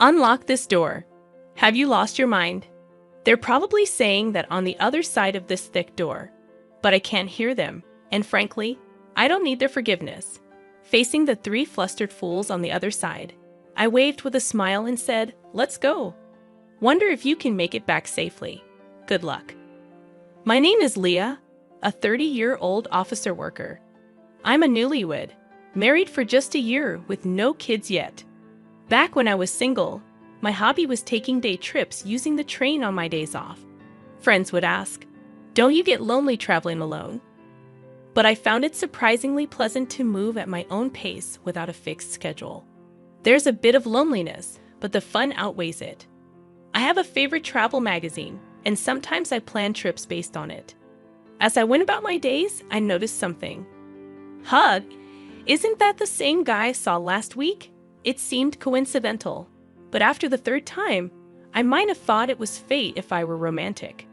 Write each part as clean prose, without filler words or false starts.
Unlock this door. Have you lost your mind? They're probably saying that on the other side of this thick door, but I can't hear them, and frankly, I don't need their forgiveness. Facing the three flustered fools on the other side, I waved with a smile and said, "Let's go. Wonder if you can make it back safely. Good luck." My name is Leah, a 30-year-old officer worker. I'm a newlywed, married for just a year with no kids yet. Back when I was single, my hobby was taking day trips using the train on my days off. Friends would ask, "Don't you get lonely traveling alone?" But I found it surprisingly pleasant to move at my own pace without a fixed schedule. There's a bit of loneliness, but the fun outweighs it. I have a favorite travel magazine, and sometimes I plan trips based on it. As I went about my days, I noticed something. Hug, isn't that the same guy I saw last week? It seemed coincidental, but after the third time, I might have thought it was fate if I were romantic.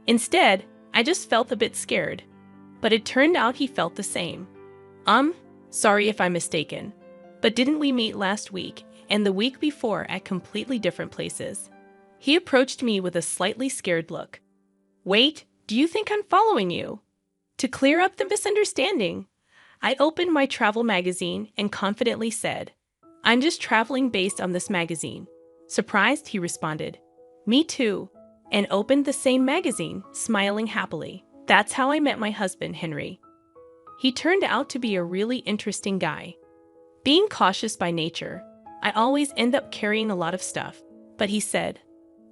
Instead, I just felt a bit scared, but it turned out he felt the same. Sorry if I'm mistaken, but didn't we meet last week and the week before at completely different places? He approached me with a slightly scared look. Wait, do you think I'm following you? To clear up the misunderstanding, I opened my travel magazine and confidently said, "I'm just traveling based on this magazine." Surprised, he responded, "Me too," and opened the same magazine, smiling happily. That's how I met my husband, Henry. He turned out to be a really interesting guy. Being cautious by nature, I always end up carrying a lot of stuff, but he said,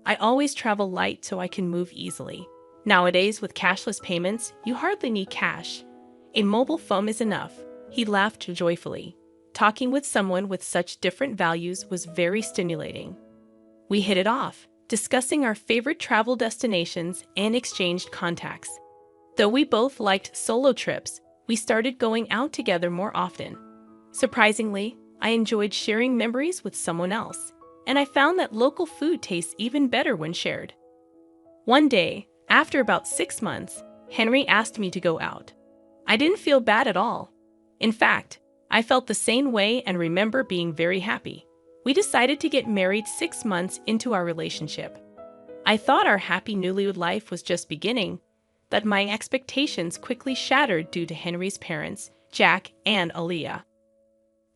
"I always travel light so I can move easily. Nowadays, with cashless payments, you hardly need cash. A mobile phone is enough." He laughed joyfully. Talking with someone with such different values was very stimulating. We hit it off, discussing our favorite travel destinations and exchanged contacts. Though we both liked solo trips, we started going out together more often. Surprisingly, I enjoyed sharing memories with someone else, and I found that local food tastes even better when shared. One day, after about 6 months, Henry asked me to go out. I didn't feel bad at all. In fact, I felt the same way and remember being very happy. We decided to get married 6 months into our relationship. I thought our happy newlywed life was just beginning, but my expectations quickly shattered due to Henry's parents, Jack and Aaliyah.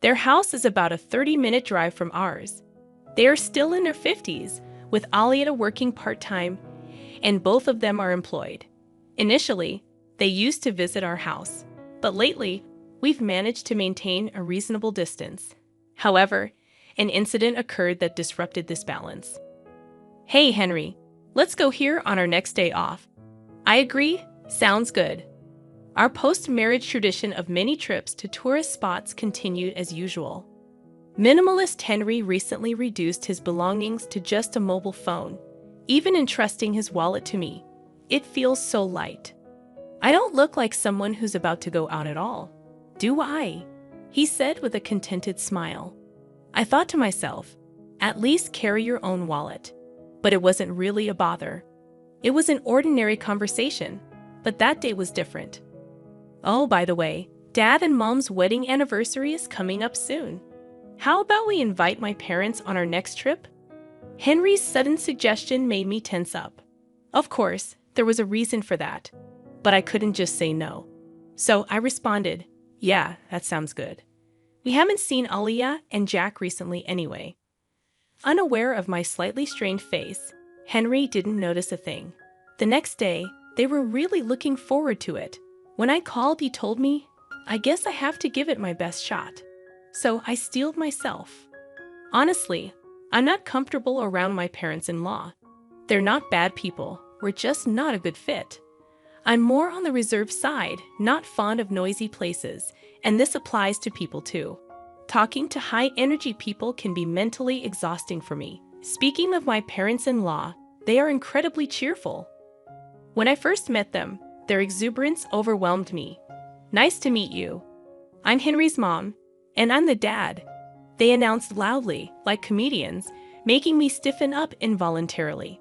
Their house is about a 30-minute drive from ours. They are still in their 50s, with Aaliyah working part-time, and both of them are employed. Initially, they used to visit our house, but lately, we've managed to maintain a reasonable distance. However, an incident occurred that disrupted this balance. "Hey, Henry, let's go here on our next day off." I agree, sounds good. Our post-marriage tradition of many trips to tourist spots continued as usual. Minimalist Henry recently reduced his belongings to just a mobile phone, even entrusting his wallet to me. It feels so light. I don't look like someone who's about to go out at all, do I? He said with a contented smile. I thought to myself, at least carry your own wallet. But it wasn't really a bother. It was an ordinary conversation, but that day was different. Oh, by the way, Dad and Mom's wedding anniversary is coming up soon. How about we invite my parents on our next trip? Henry's sudden suggestion made me tense up. Of course, there was a reason for that, but I couldn't just say no. So I responded, yeah, that sounds good. We haven't seen Aaliyah and Jack recently anyway. Unaware of my slightly strained face, Henry didn't notice a thing. The next day, they were really looking forward to it. When I called, he told me, I guess I have to give it my best shot. So I steeled myself. Honestly, I'm not comfortable around my parents-in-law. They're not bad people, we're just not a good fit. I'm more on the reserved side, not fond of noisy places, and this applies to people too. Talking to high-energy people can be mentally exhausting for me. Speaking of my parents-in-law, they are incredibly cheerful. When I first met them, their exuberance overwhelmed me. Nice to meet you. I'm Henry's mom, and I'm the dad. They announced loudly, like comedians, making me stiffen up involuntarily.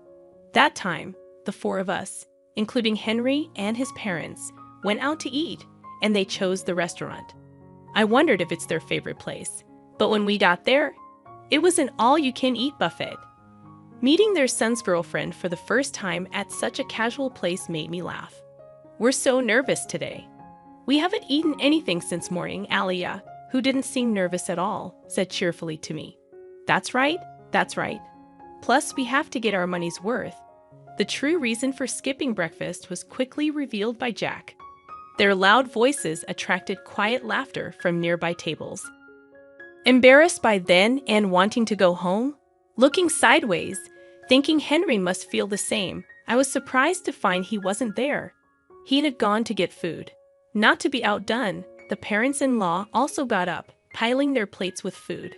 That time, the four of us, including Henry and his parents, went out to eat, and they chose the restaurant. I wondered if it's their favorite place, but when we got there, It was an all-you-can-eat buffet. Meeting their son's girlfriend for the first time at such a casual place made me laugh. We're so nervous today. We haven't eaten anything since morning, Alia, who didn't seem nervous at all, said cheerfully to me. That's right, that's right. Plus, we have to get our money's worth. The true reason for skipping breakfast was quickly revealed by Jack. Their loud voices attracted quiet laughter from nearby tables. Embarrassed by then and wanting to go home, looking sideways, thinking Henry must feel the same, I was surprised to find he wasn't there. He had gone to get food. Not to be outdone, the parents-in-law also got up, piling their plates with food.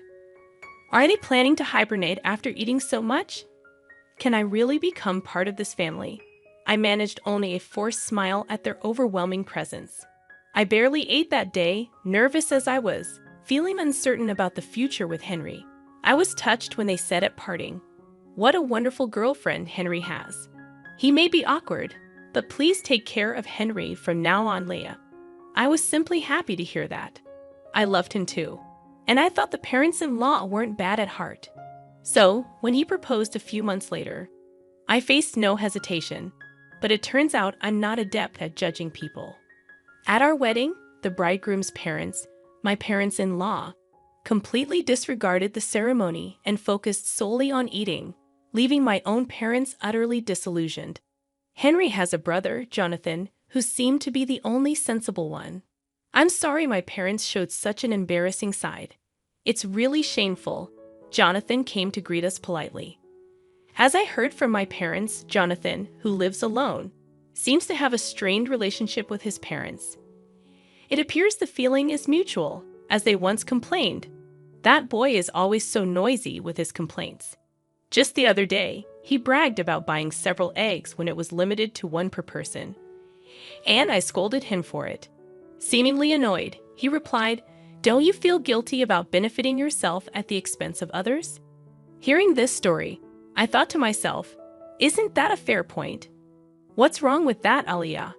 Are they planning to hibernate after eating so much? Can I really become part of this family? I managed only a forced smile at their overwhelming presence. I barely ate that day, nervous as I was, feeling uncertain about the future with Henry. I was touched when they said at parting, "What a wonderful girlfriend Henry has. He may be awkward, but please take care of Henry from now on, Leia." I was simply happy to hear that. I loved him too, and I thought the parents-in-law weren't bad at heart. So, when he proposed a few months later, I faced no hesitation, but it turns out I'm not adept at judging people. At our wedding, the bridegroom's parents, my parents-in-law, completely disregarded the ceremony and focused solely on eating, leaving my own parents utterly disillusioned. Henry has a brother, Jonathan, who seemed to be the only sensible one. I'm sorry my parents showed such an embarrassing side. It's really shameful. Jonathan came to greet us politely. As I heard from my parents, Jonathan, who lives alone, seems to have a strained relationship with his parents. It appears the feeling is mutual, as they once complained. That boy is always so noisy with his complaints. Just the other day, he bragged about buying several eggs when it was limited to one per person. And I scolded him for it. Seemingly annoyed, he replied, "Don't you feel guilty about benefiting yourself at the expense of others?" Hearing this story, I thought to myself, isn't that a fair point? What's wrong with that, Alia?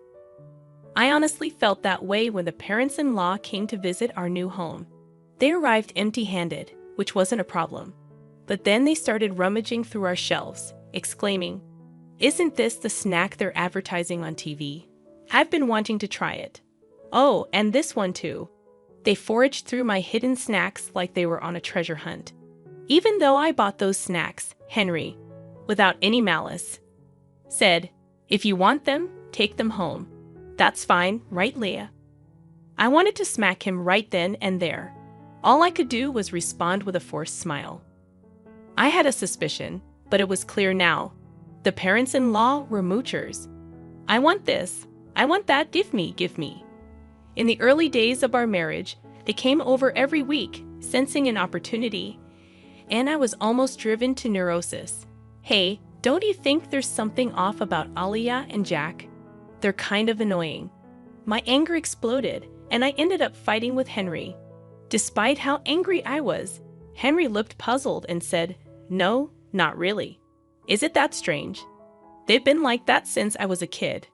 I honestly felt that way when the parents-in-law came to visit our new home. They arrived empty-handed, which wasn't a problem. But then they started rummaging through our shelves, exclaiming, "Isn't this the snack they're advertising on TV? I've been wanting to try it. Oh, and this one too." They foraged through my hidden snacks like they were on a treasure hunt. Even though I bought those snacks, Henry, without any malice, said, "If you want them, take them home. That's fine, right, Leia?" I wanted to smack him right then and there. All I could do was respond with a forced smile. I had a suspicion, but it was clear now. The parents-in-law were moochers. I want this, I want that, give me, give me. In the early days of our marriage, they came over every week, sensing an opportunity, and I was almost driven to neurosis. Hey, don't you think there's something off about Alia and Jack? They're kind of annoying. My anger exploded, and I ended up fighting with Henry. Despite how angry I was, Henry looked puzzled and said, "No, not really. Is it that strange? They've been like that since I was a kid.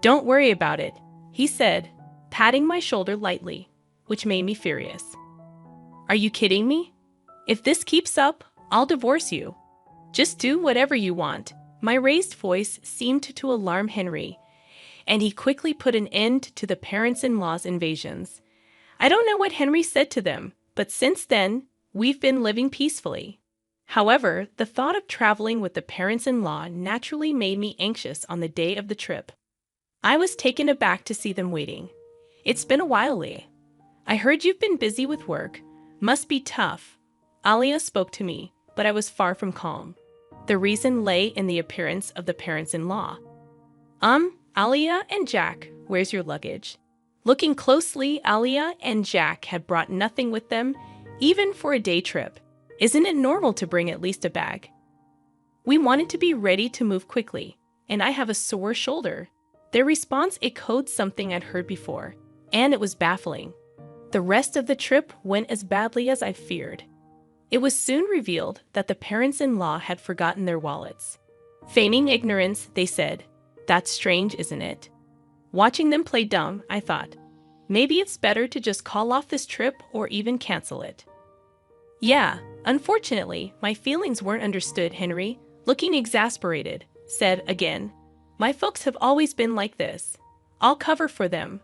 Don't worry about it," he said, patting my shoulder lightly, which made me furious. Are you kidding me? If this keeps up, I'll divorce you. Just do whatever you want. My raised voice seemed to alarm Henry, and he quickly put an end to the parents-in-law's invasions. I don't know what Henry said to them, but since then, we've been living peacefully. However, the thought of traveling with the parents-in-law naturally made me anxious on the day of the trip. I was taken aback to see them waiting. It's been a while, Lee. I heard you've been busy with work. Must be tough. Alia spoke to me, but I was far from calm. The reason lay in the appearance of the parents-in-law. Alia and Jack, where's your luggage? Looking closely, Alia and Jack had brought nothing with them, even for a day trip. Isn't it normal to bring at least a bag? We wanted to be ready to move quickly, and I have a sore shoulder. Their response echoed something I'd heard before, and it was baffling. The rest of the trip went as badly as I feared. It was soon revealed that the parents-in-law had forgotten their wallets. Feigning ignorance, they said, "That's strange, isn't it?" Watching them play dumb, I thought, maybe it's better to just call off this trip or even cancel it. Yeah, Unfortunately, my feelings weren't understood, Henry, looking exasperated, said again. My folks have always been like this. I'll cover for them,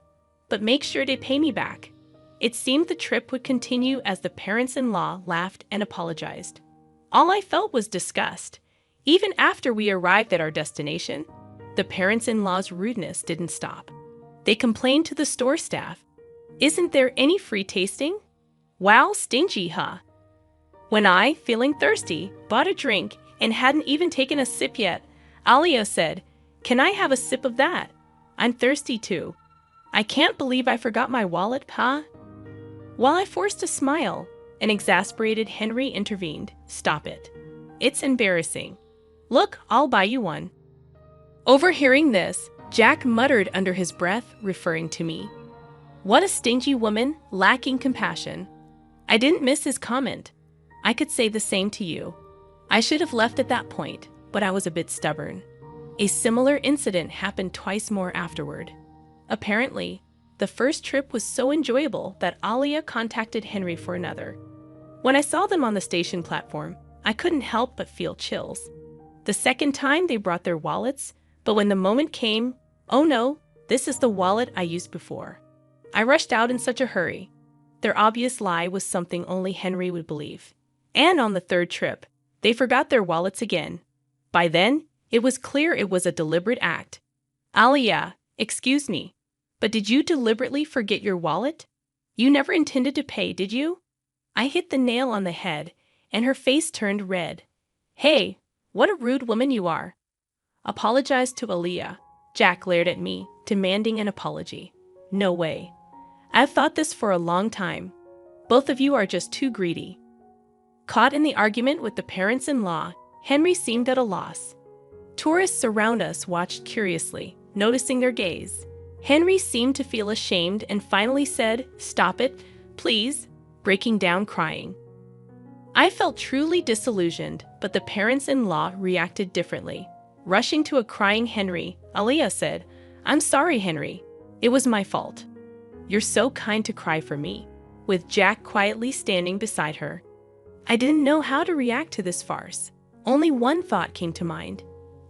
but make sure they pay me back. It seemed the trip would continue as the parents-in-law laughed and apologized. All I felt was disgust. Even after we arrived at our destination, the parents-in-law's rudeness didn't stop. They complained to the store staff. Isn't there any free tasting? Wow, stingy, huh? When I, feeling thirsty, bought a drink and hadn't even taken a sip yet, Alia said, "Can I have a sip of that? I'm thirsty too. I can't believe I forgot my wallet, huh?" While I forced a smile, an exasperated Henry intervened. "Stop it. It's embarrassing. Look, I'll buy you one." Overhearing this, Jack muttered under his breath, referring to me. What a stingy woman, lacking compassion. I didn't miss his comment. I could say the same to you. I should have left at that point, but I was a bit stubborn. A similar incident happened twice more afterward. Apparently, the first trip was so enjoyable that Alia contacted Henry for another. When I saw them on the station platform, I couldn't help but feel chills. The second time they brought their wallets, but when the moment came, oh no, this is the wallet I used before. I rushed out in such a hurry. Their obvious lie was something only Henry would believe. And on the third trip, they forgot their wallets again. By then, it was clear it was a deliberate act. Alia, excuse me, but did you deliberately forget your wallet? You never intended to pay, did you? I hit the nail on the head, and her face turned red. Hey, what a rude woman you are. Apologize to Alia. Jack glared at me, demanding an apology. No way. I've thought this for a long time. Both of you are just too greedy. Caught in the argument with the parents-in-law, Henry seemed at a loss. Tourists around us watched curiously, noticing their gaze. Henry seemed to feel ashamed and finally said, "Stop it, please," breaking down crying. I felt truly disillusioned, but the parents-in-law reacted differently. Rushing to a crying Henry, Alia said, "I'm sorry, Henry. It was my fault." "You're so kind to cry for me," with Jack quietly standing beside her. I didn't know how to react to this farce. Only one thought came to mind.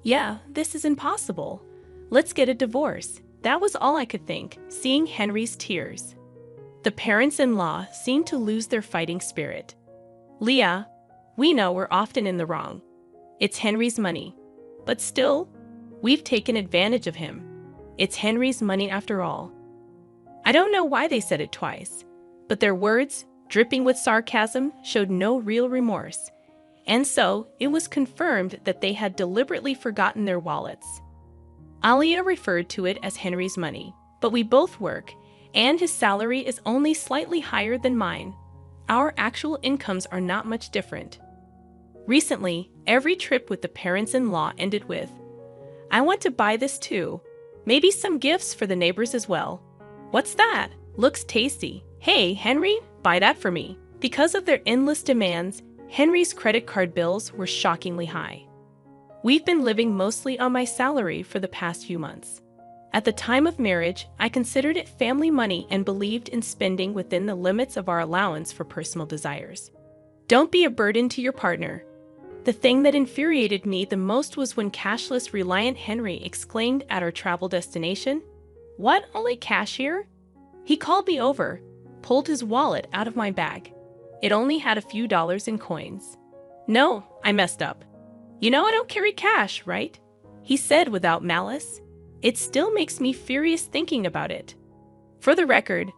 Yeah, this is impossible. Let's get a divorce. That was all I could think, seeing Henry's tears. The parents-in-law seemed to lose their fighting spirit. "Leah, we know we're often in the wrong. It's Henry's money. But still, we've taken advantage of him. It's Henry's money after all." I don't know why they said it twice, but their words, dripping with sarcasm, showed no real remorse. And so, it was confirmed that they had deliberately forgotten their wallets. Alia referred to it as Henry's money, but we both work, and his salary is only slightly higher than mine. Our actual incomes are not much different. Recently, every trip with the parents-in-law ended with, "I want to buy this too. Maybe some gifts for the neighbors as well. What's that? Looks tasty. Hey, Henry, buy that for me." Because of their endless demands, Henry's credit card bills were shockingly high. We've been living mostly on my salary for the past few months. At the time of marriage, I considered it family money and believed in spending within the limits of our allowance for personal desires. Don't be a burden to your partner. The thing that infuriated me the most was when cashless reliant Henry exclaimed at our travel destination, "What, only cash here?" He called me over, pulled his wallet out of my bag. It only had a few dollars in coins. "No, I messed up. You know I don't carry cash, right?" he said without malice. It still makes me furious thinking about it. For the record,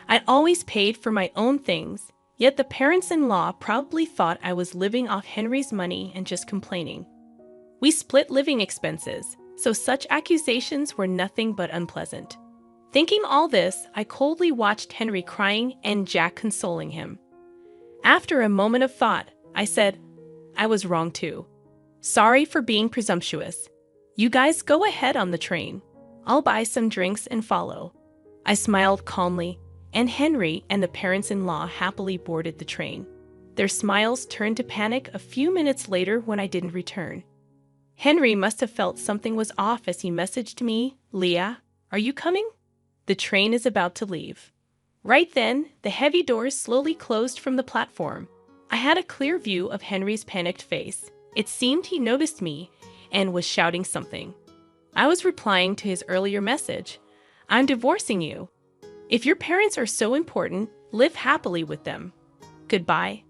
I always paid for my own things, yet the parents-in-law probably thought I was living off Henry's money and just complaining. We split living expenses, so such accusations were nothing but unpleasant. Thinking all this, I coldly watched Henry crying and Jack consoling him. After a moment of thought, I said, "I was wrong too. Sorry for being presumptuous. You guys go ahead on the train. I'll buy some drinks and follow." I smiled calmly, and Henry and the parents-in-law happily boarded the train. Their smiles turned to panic a few minutes later when I didn't return. Henry must have felt something was off as he messaged me, "Leah, are you coming? The train is about to leave." Right then, the heavy doors slowly closed from the platform. I had a clear view of Henry's panicked face. It seemed he noticed me and was shouting something. I was replying to his earlier message. I'm divorcing you. If your parents are so important, live happily with them. Goodbye.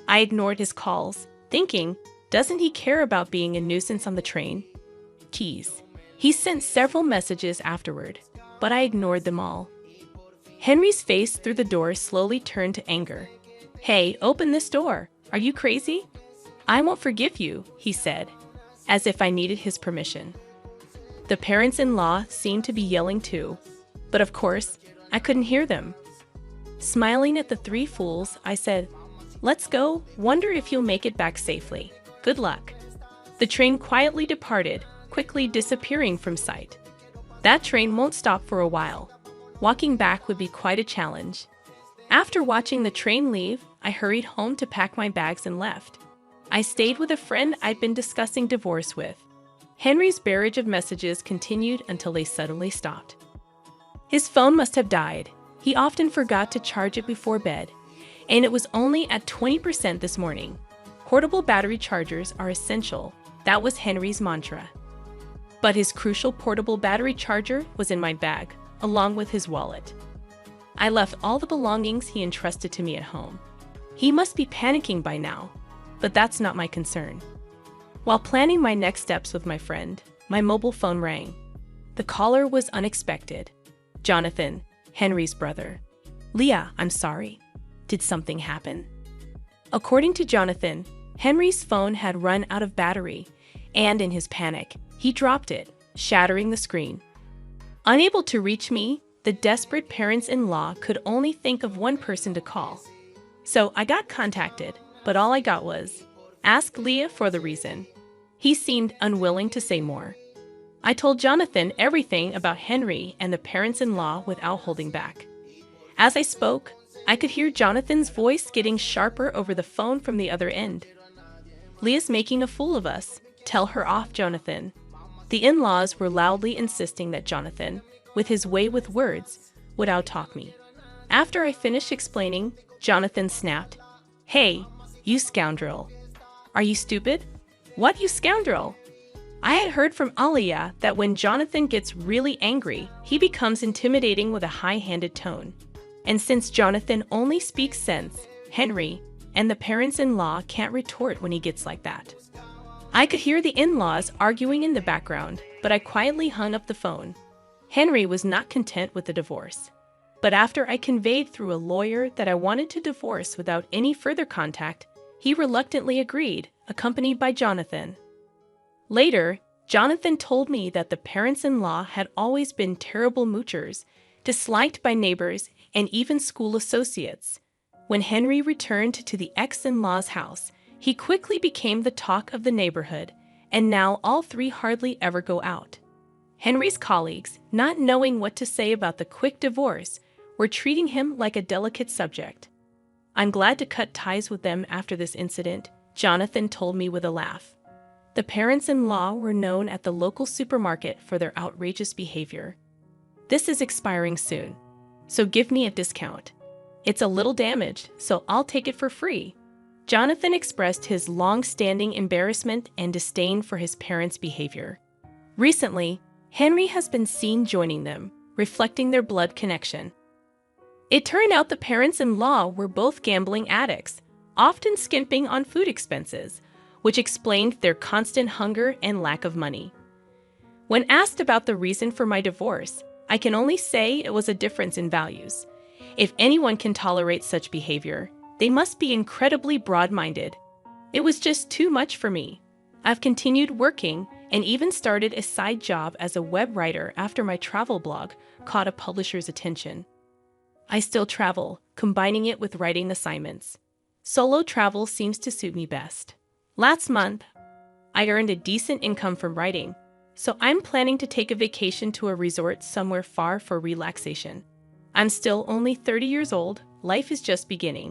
I ignored his calls, thinking, doesn't he care about being a nuisance on the train? Tease. He sent several messages afterward, but I ignored them all. Henry's face through the door slowly turned to anger. Hey, open this door. Are you crazy? I won't forgive you, he said, as if I needed his permission. The parents-in-law seemed to be yelling too, but of course, I couldn't hear them. Smiling at the three fools, I said, let's go, wonder if you'll make it back safely. Good luck. The train quietly departed, quickly disappearing from sight. That train won't stop for a while. Walking back would be quite a challenge. After watching the train leave, I hurried home to pack my bags and left. I stayed with a friend I'd been discussing divorce with. Henry's barrage of messages continued until they suddenly stopped. His phone must have died. He often forgot to charge it before bed, and it was only at 20% this morning. Portable battery chargers are essential. That was Henry's mantra. But his crucial portable battery charger was in my bag, along with his wallet. I left all the belongings he entrusted to me at home. He must be panicking by now, but that's not my concern. While planning my next steps with my friend, my mobile phone rang. The caller was unexpected. Jonathan, Henry's brother. Leah, I'm sorry. Did something happen? According to Jonathan, Henry's phone had run out of battery, and in his panic, he dropped it, shattering the screen. Unable to reach me, the desperate parents-in-law could only think of one person to call. So I got contacted, but all I got was, ask Leah for the reason. He seemed unwilling to say more. I told Jonathan everything about Henry and the parents-in-law without holding back. As I spoke, I could hear Jonathan's voice getting sharper over the phone from the other end. Leah's making a fool of us. Tell her off, Jonathan. The in-laws were loudly insisting that Jonathan, with his way with words, would outtalk me. After I finished explaining, Jonathan snapped, Hey, you scoundrel. Are you stupid? What, you scoundrel? I had heard from Aliyah that when Jonathan gets really angry, he becomes intimidating with a high-handed tone. And since Jonathan only speaks sense, Henry and the parents-in-law can't retort when he gets like that. I could hear the in-laws arguing in the background, but I quietly hung up the phone. Henry was not content with the divorce. But after I conveyed through a lawyer that I wanted to divorce without any further contact, he reluctantly agreed, accompanied by Jonathan. Later, Jonathan told me that the parents-in-law had always been terrible moochers, disliked by neighbors and even school associates. When Henry returned to the ex-in-law's house, he quickly became the talk of the neighborhood, and now all three hardly ever go out. Henry's colleagues, not knowing what to say about the quick divorce, were treating him like a delicate subject. I'm glad to cut ties with them after this incident, Jonathan told me with a laugh. The parents-in-law were known at the local supermarket for their outrageous behavior. This is expiring soon, so give me a discount. It's a little damaged, so I'll take it for free. Jonathan expressed his long-standing embarrassment and disdain for his parents' behavior. Recently, Henry has been seen joining them, reflecting their blood connection. It turned out the parents-in-law were both gambling addicts, often skimping on food expenses, which explained their constant hunger and lack of money. When asked about the reason for my divorce, I can only say it was a difference in values. If anyone can tolerate such behavior, they must be incredibly broad-minded. It was just too much for me. I've continued working and even started a side job as a web writer after my travel blog caught a publisher's attention. I still travel, combining it with writing assignments. Solo travel seems to suit me best. Last month, I earned a decent income from writing, so I'm planning to take a vacation to a resort somewhere far for relaxation. I'm still only 30 years old, life is just beginning.